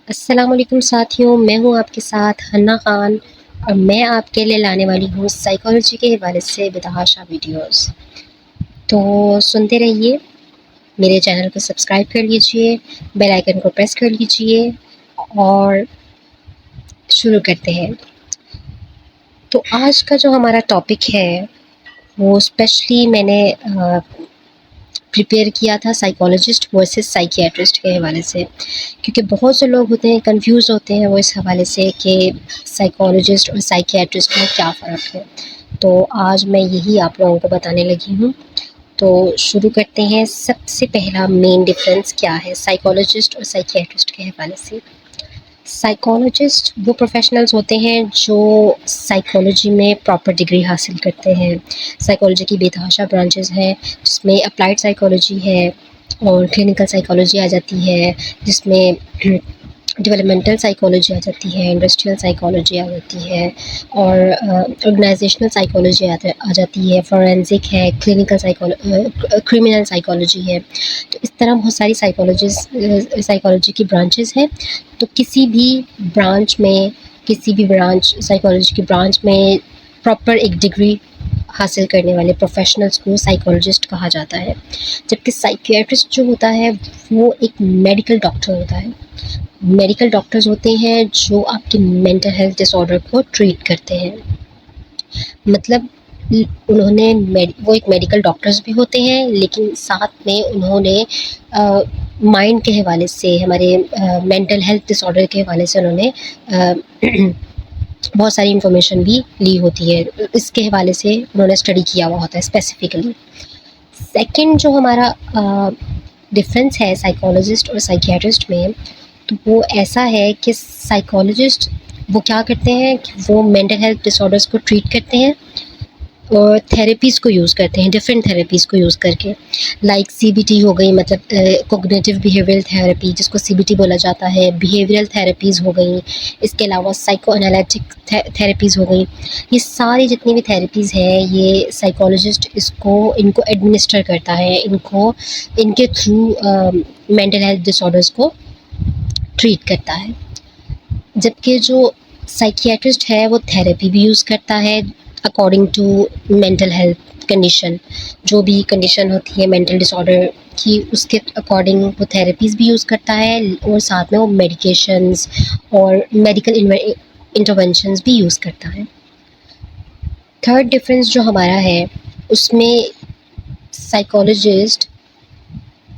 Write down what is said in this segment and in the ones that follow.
अस्सलाम वालेकुम साथियों, मैं हूँ आपके साथ हन्ना खान और मैं आपके लिए लाने वाली हूँ साइकोलॉजी के हवाले से बेतहाशा वीडियोस। तो सुनते रहिए, मेरे चैनल को सब्सक्राइब कर लीजिए, बेल आइकन को प्रेस कर लीजिए और शुरू करते हैं। तो आज का जो हमारा टॉपिक है वो स्पेशली मैंने प्रिपेयर किया था साइकोलॉजिस्ट वर्सेस साइकियाट्रिस्ट के हवाले से, क्योंकि बहुत से लोग होते हैं कंफ्यूज होते हैं वो इस हवाले से कि साइकोलॉजिस्ट और साइकियाट्रिस्ट में क्या फ़र्क है। तो आज मैं यही आप लोगों को बताने लगी हूँ। तो शुरू करते हैं। सबसे पहला मेन डिफरेंस क्या है साइकोलॉजिस्ट और साइकियाट्रिस्ट के हवाले से। साइकोलॉजिस्ट वो प्रोफेशनल्स होते हैं जो साइकोलॉजी में प्रॉपर डिग्री हासिल करते हैं। साइकोलॉजी की बेतहाशा ब्रांचेस हैं जिसमें अप्लाइड साइकोलॉजी है और क्लिनिकल साइकोलॉजी आ जाती है, जिसमें डेवलपमेंटल साइकोलॉजी आ जाती है, इंडस्ट्रियल साइकोलॉजी आ जाती है और ऑर्गेनाइजेशनल साइकोलॉजी आ जाती है, फोरेंसिक है, क्रिमिनल साइकोलॉजी है। तो इस तरह बहुत सारी साइकोलॉजी की ब्रांचेस हैं। तो किसी भी ब्रांच साइकोलॉजी की ब्रांच में प्रॉपर एक डिग्री हासिल करने वाले प्रोफेशनल्स को साइकोलॉजिस्ट कहा जाता है। जबकि साइकियाट्रिस्ट जो होता है वो एक मेडिकल डॉक्टर होता है। मेडिकल डॉक्टर्स होते हैं जो आपके मेंटल हेल्थ डिसऑर्डर को ट्रीट करते हैं। मतलब वो एक मेडिकल डॉक्टर्स भी होते हैं, लेकिन साथ में उन्होंने माइंड के हवाले से, हमारे मेंटल हेल्थ डिसऑर्डर के हवाले से उन्होंने बहुत सारी इन्फॉर्मेशन भी ली होती है। इसके हवाले से उन्होंने स्टडी किया हुआ होता है स्पेसिफिकली। सेकंड जो हमारा डिफरेंस है साइकोलॉजिस्ट और साइकियाट्रिस्ट में, तो वो ऐसा है कि साइकोलॉजिस्ट वो क्या करते हैं कि वो मेंटल हेल्थ डिसऑर्डर्स को ट्रीट करते हैं और थेरेपीज़ को यूज़ करते हैं, डिफरेंट थेरेपीज़ को यूज़ करके। लाइक सीबीटी हो गई, मतलब कॉग्निटिव बिहेवियरल थेरेपी जिसको सीबीटी बोला जाता है, बिहेवियरल थेरेपीज़ हो गई, इसके अलावा साइको एनालिटिक थेरेपीज़ हो गई। ये सारी जितनी भी थेरेपीज़ हैं ये साइकोलॉजिस्ट इनको एडमिनिस्टर करता है, इनके थ्रू मेंटल हेल्थ डिसऑर्डर्स को ट्रीट करता है। जबकि जो साइकियाट्रिस्ट है वो थेरेपी भी यूज़ करता है according to mental health condition. जो भी कंडीशन होती है मेंटल डिसऑर्डर की, उसके अकॉर्डिंग वो थेरेपीज़ भी यूज़ करता है और साथ में वो मेडिकेशंस और मेडिकल इंटरवेंशंस भी यूज़ करता है। थर्ड डिफरेंस जो हमारा है उसमें साइकोलॉजिस्ट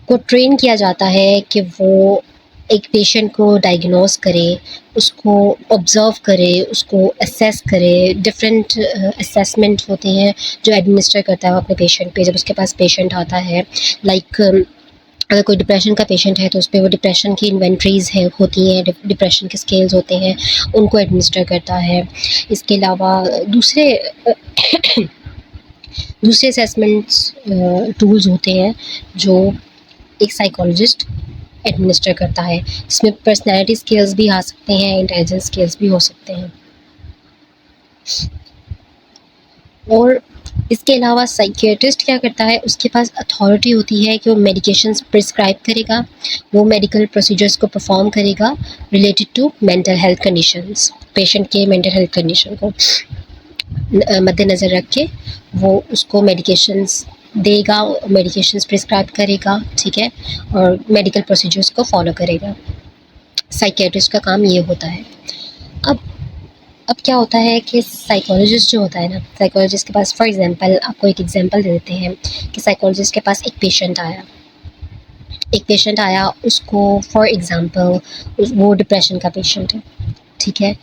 को ट्रेन किया जाता है कि वो एक पेशेंट को डायग्नोस करे, उसको ऑब्ज़र्व करे, उसको असेस करे। डिफरेंट असेसमेंट होते हैं जो एडमिनिस्टर करता है वो अपने पेशेंट पे। जब उसके पास पेशेंट आता है, लाइक अगर कोई डिप्रेशन का पेशेंट है तो उस पे वो डिप्रेशन की इन्वेंट्रीज़ होती हैं, डिप्रेशन के स्केल्स होते हैं, उनको एडमिनिस्टर करता है। इसके अलावा दूसरे दूसरे असेसमेंट्स टूल्स होते हैं जो एक साइकोलॉजिस्ट एडमिनिस्टर करता है। इसमें पर्सनैलिटी स्किल्स भी आ सकते हैं, इंटेलिजेंस स्किल्स भी हो सकते हैं। और इसके अलावा साइकियाट्रिस्ट क्या करता है, उसके पास अथॉरिटी होती है कि वो मेडिकेशंस प्रिस्क्राइब करेगा, वो मेडिकल प्रोसीजर्स को परफॉर्म करेगा related to mental health conditions. Patient के मेंटल हेल्थ कंडीशन को मद्देनज़र रख के वो उसको मेडिकेशंस देगा, मेडिकेशंस प्रिस्क्राइब करेगा, ठीक है, और मेडिकल प्रोसीजर्स को फॉलो करेगा। साइकियाट्रिस्ट का काम ये होता है। अब अब क्या होता है कि साइकोलॉजिस्ट जो होता है ना, साइकोलॉजिस्ट के पास फॉर एग्जांपल आपको एक एग्जांपल दे देते हैं कि साइकोलॉजिस्ट के पास एक पेशेंट आया, उसको फॉर एग्जांपल वो डिप्रेशन का पेशेंट है, ठीक है,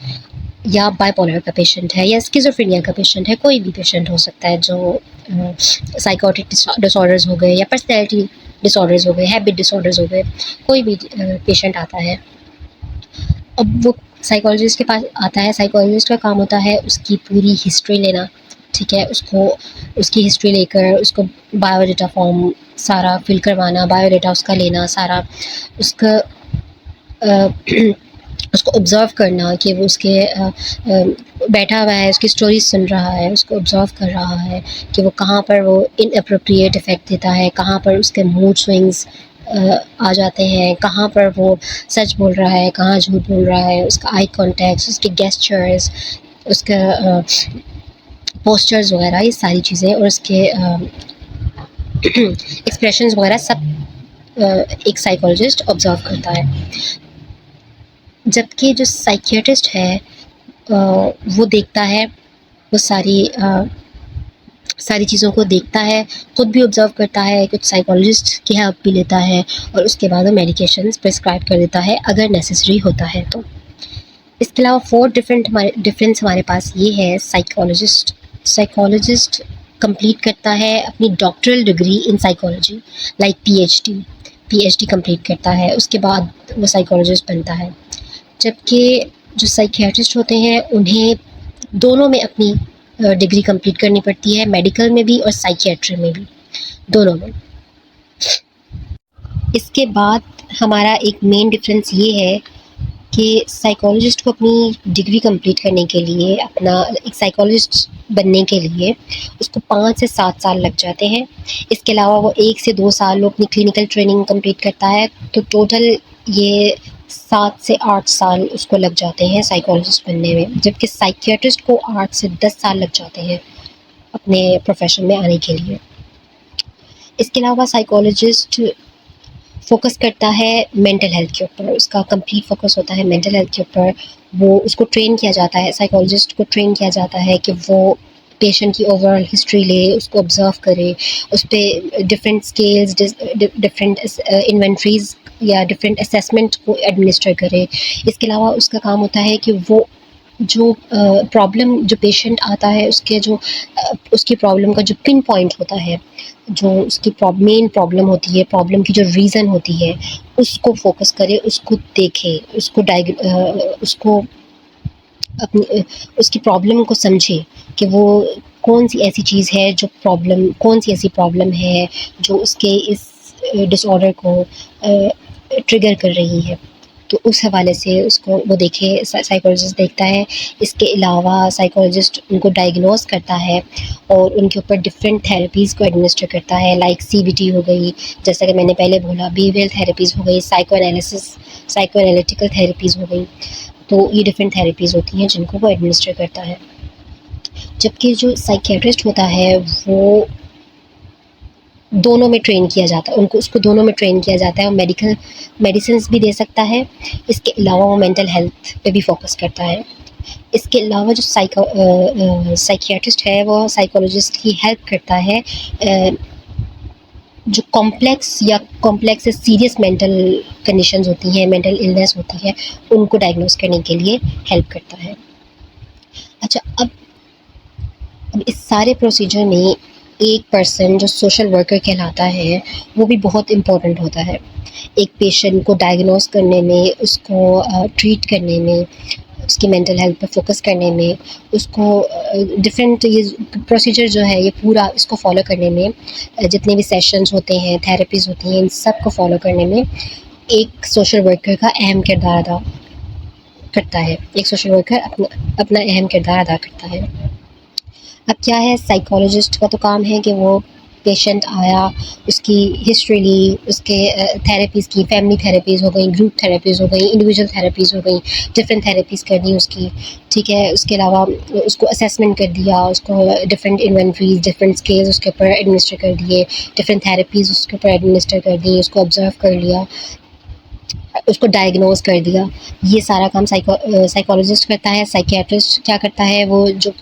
या बाइपोलर का पेशेंट है, या स्किज़ोफ्रेनिया का पेशेंट है। कोई भी पेशेंट हो सकता है जो साइकोटिक डिसऑर्डर्स हो गए या पर्सनैलिटी डिसऑर्डर्स हो गए, हैबिट डिसऑर्डर्स हो गए, कोई भी पेशेंट आता है। अब वो साइकोलॉजिस्ट के पास आता है, साइकोलॉजिस्ट का काम होता है उसकी पूरी हिस्ट्री लेना, ठीक है, उसकी हिस्ट्री लेकर उसको बायोडाटा फॉर्म सारा फिल करवाना, बायोडाटा उसका लेना सारा, उसका उसको ऑब्ज़र्व करना कि वो बैठा हुआ है, उसकी स्टोरी सुन रहा है, उसको ऑब्ज़र्व कर रहा है कि वो कहाँ पर वो इनएप्रोप्रिएट इफ़ेक्ट देता है, कहाँ पर उसके मूड स्विंग्स आ जाते हैं, कहाँ पर वो सच बोल रहा है, कहाँ झूठ बोल रहा है, उसका आई कॉन्टैक्ट, उसके गेस्चर्स, उसका पोस्चर्स वगैरह, ये सारी चीज़ें और उसके एक्सप्रेशंस वगैरह सब एक साइकोलॉजिस्ट ऑब्जर्व करता है। जबकि जो साइकियाट्रिस्ट है वो देखता है, वो सारी चीज़ों को देखता है, खुद भी ऑब्जर्व करता है, कुछ साइकोलॉजिस्ट की हेल्प भी लेता है और उसके बाद वो मेडिकेशंस प्रिस्क्राइब कर देता है अगर नेसेसरी होता है तो। इसके अलावा 4 डिफरेंस हमारे पास ये है। साइकोलॉजिस्ट कंप्लीट करता है अपनी doctoral degree in psychology, like PhD complete करता है, उसके बाद वो साइकोलॉजिस्ट बनता है। जबकि जो साइकियाट्रिस्ट होते हैं उन्हें दोनों में अपनी डिग्री कंप्लीट करनी पड़ती है, मेडिकल में भी और साइकियाट्री में भी, दोनों में। इसके बाद हमारा एक मेन डिफरेंस ये है कि साइकोलॉजिस्ट को अपनी डिग्री कंप्लीट करने के लिए, अपना एक साइकोलॉजिस्ट बनने के लिए उसको 5 से 7 साल लग जाते हैं। इसके अलावा वो 1 से 2 साल वो अपनी क्लिनिकल ट्रेनिंग कंप्लीट करता है, तो टोटल ये 7 से 8 साल उसको लग जाते हैं साइकोलॉजिस्ट बनने में। जबकि साइकियाट्रिस्ट को 8 से 10 साल लग जाते हैं अपने प्रोफेशन में आने के लिए। इसके अलावा साइकोलॉजिस्ट फोकस करता है मेंटल हेल्थ के ऊपर, उसका कंप्लीट फोकस होता है मेंटल हेल्थ के ऊपर। वो उसको ट्रेन किया जाता है, साइकोलॉजिस्ट को ट्रेन किया जाता है कि वो पेशेंट की ओवरऑल हिस्ट्री ले, उसको ऑब्जर्व करे, उस पर डिफरेंट स्केल्स, डिफरेंट इन्वेंट्रीज या डिफरेंट असेसमेंट को एडमिनिस्टर करे। इसके अलावा उसका काम होता है कि वो जो प्रॉब्लम जो पेशेंट आता है उसकी प्रॉब्लम का जो पिन पॉइंट होता है, जो उसकी मेन प्रॉब्लम होती है, प्रॉब्लम की जो रीज़न होती है, उसको फोकस करे, उसको देखे, उसको अपनी उसकी प्रॉब्लम को समझे कि वो कौन सी ऐसी चीज़ है जो प्रॉब्लम, कौन सी ऐसी प्रॉब्लम है जो उसके इस डिसऑर्डर को ट्रिगर कर रही है। तो उस हवाले से उसको वो देखे, साइकोलॉजिस्ट देखता है। इसके अलावा साइकोलॉजिस्ट उनको डायग्नोस करता है और उनके ऊपर डिफरेंट थेरेपीज़ को एडमिनिस्टर करता है, लाइक सीबीटी हो गई, जैसा कि मैंने पहले बोला, बिहेवियरल थेरेपीज़ हो गई, साइको एनालिटिकल थेरेपीज़ हो गई। तो ये डिफरेंट थेरेपीज़ होती हैं जिनको वो एडमिनिस्टर करता है। जबकि जो साइकियाट्रिस्ट होता है वो दोनों में ट्रेन किया जाता है, उसको दोनों में ट्रेन किया जाता है और मेडिसिन्स भी दे सकता है। इसके अलावा वो मेंटल हेल्थ पे भी फोकस करता है। इसके अलावा जो साइकियाट्रिस्ट है वो साइकोलॉजिस्ट की हेल्प करता है जो कॉम्प्लेक्स से सीरियस मेंटल कंडीशंस होती हैं, मेंटल इलनेस होती है, उनको डायग्नोस करने के लिए हेल्प करता है। अच्छा, अब इस सारे प्रोसीजर में एक पर्सन जो सोशल वर्कर कहलाता है वो भी बहुत इम्पोर्टेंट होता है। एक पेशेंट को डायग्नोस करने में, उसको ट्रीट करने में, उसकी मेंटल हेल्थ पे फोकस करने में, उसको डिफरेंट ये प्रोसीजर जो है ये पूरा इसको फॉलो करने में, जितने भी सेशंस होते हैं, थेरेपीज़ होती हैं, इन सब को फॉलो करने में एक सोशल वर्कर का अहम किरदार अदा करता है। एक सोशल वर्कर अपना अहम किरदार अदा करता है। अब क्या है, साइकोलॉजिस्ट का तो काम है कि वो पेशेंट आया, उसकी हिस्ट्री ली, उसके थेरेपीज़ की, फैमिली थेरेपीज़ हो गई, ग्रुप थेरेपीज़ हो गई, इंडिविजुअल थेरेपीज़ हो गई, डिफरेंट थेरेपीज़ कर दी उसकी, ठीक है। उसके अलावा उसको असेसमेंट कर दिया, उसको डिफरेंट इन्वेंट्रीज, डिफरेंट स्केल्स उसके ऊपर एडमिनिस्टर कर दिए, डिफरेंट थेरेपीज़ उसके ऊपर एडमिनिस्टर कर दी, उसको ऑब्जर्व कर लिया, उसको डायग्नोस कर दिया। ये सारा काम साइकोलॉजिस्ट करता है। साइकियाट्रिस्ट क्या करता है, वो जो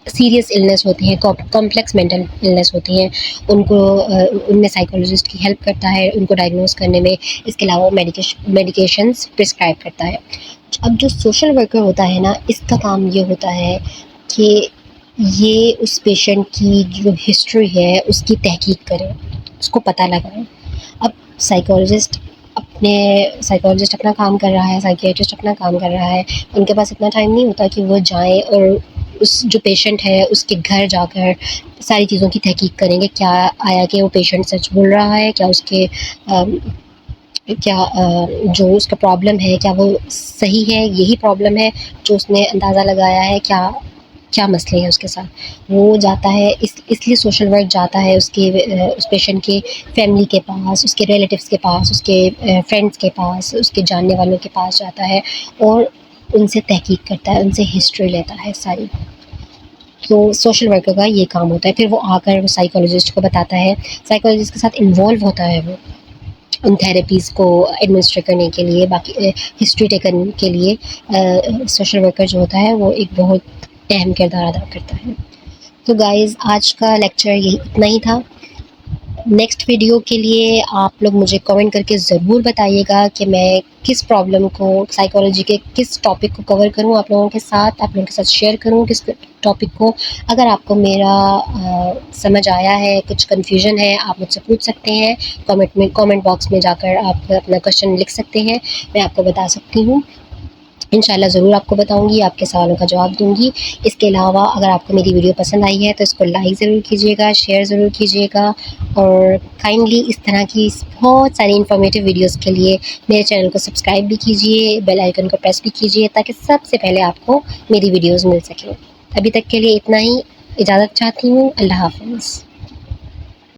सीरियस इलनेस होती हैं, कॉम्प्लेक्स मेंटल इलनेस होती हैं, उनमें साइकोलॉजिस्ट की हेल्प करता है उनको डायग्नोस करने में। इसके अलावा मेडिकेशंस प्रिस्क्राइब करता है। अब जो सोशल वर्कर होता है ना, इसका काम ये होता है कि ये उस पेशेंट की जो हिस्ट्री है उसकी तहकीक करे, उसको पता लगाए। अब साइकोलॉजिस्ट अपना काम कर रहा है, साइकियाट्रिस्ट अपना काम कर रहा है, उनके पास इतना टाइम नहीं होता कि वो जाएं और उस जो पेशेंट है उसके घर जाकर सारी चीज़ों की तहकीक करेंगे, क्या आया कि वो पेशेंट सच बोल रहा है, क्या उसके जो उसका प्रॉब्लम है क्या वो सही है, यही प्रॉब्लम है जो उसने अंदाज़ा लगाया है, क्या क्या मसले हैं उसके साथ। वो जाता है इसलिए सोशल वर्क जाता है उसके उस पेशेंट के फैमिली के पास, उसके रिलेटिव्स के पास, उसके फ्रेंड्स के पास, उसके जानने वालों के पास जाता है और उनसे तहकीक करता है, उनसे हिस्ट्री लेता है सारी। तो सोशल वर्कर का ये काम होता है। फिर वो आकर वो साइकोलॉजिस्ट को बताता है, साइकोलॉजिस्ट के साथ इन्वॉल्व होता है वो उन थेरेपीज़ को एडमिनिस्टर करने के लिए, बाकी हिस्ट्री टेकन के लिए सोशल वर्कर जो होता है वो एक बहुत अहम किरदार अदा करता है। तो गाइज़ आज का लेक्चर यही इतना ही था। नेक्स्ट वीडियो के लिए आप लोग मुझे कमेंट करके ज़रूर बताइएगा कि मैं किस प्रॉब्लम को, साइकोलॉजी के किस टॉपिक को कवर करूं आप लोगों के साथ, आप लोगों के साथ शेयर करूं किस टॉपिक को। अगर आपको मेरा समझ आया है, कुछ कन्फ्यूजन है, आप मुझसे पूछ सकते हैं कमेंट बॉक्स में जाकर आप अपना क्वेश्चन लिख सकते हैं, मैं आपको बता सकती हूँ। इंशाल्लाह ज़रूर आपको बताऊंगी, आपके सवालों का जवाब दूंगी। इसके अलावा अगर आपको मेरी वीडियो पसंद आई है तो इसको लाइक ज़रूर कीजिएगा, शेयर ज़रूर कीजिएगा और काइंडली इस तरह की बहुत सारी इन्फॉर्मेटिव वीडियोस के लिए मेरे चैनल को सब्सक्राइब भी कीजिए, बेल आइकन को प्रेस भी कीजिए ताकि सबसे पहले आपको मेरी वीडियोज़ मिल सकें। अभी तक के लिए इतना ही, इजाज़त चाहती हूँ। अल्लाह हाफ़िज़।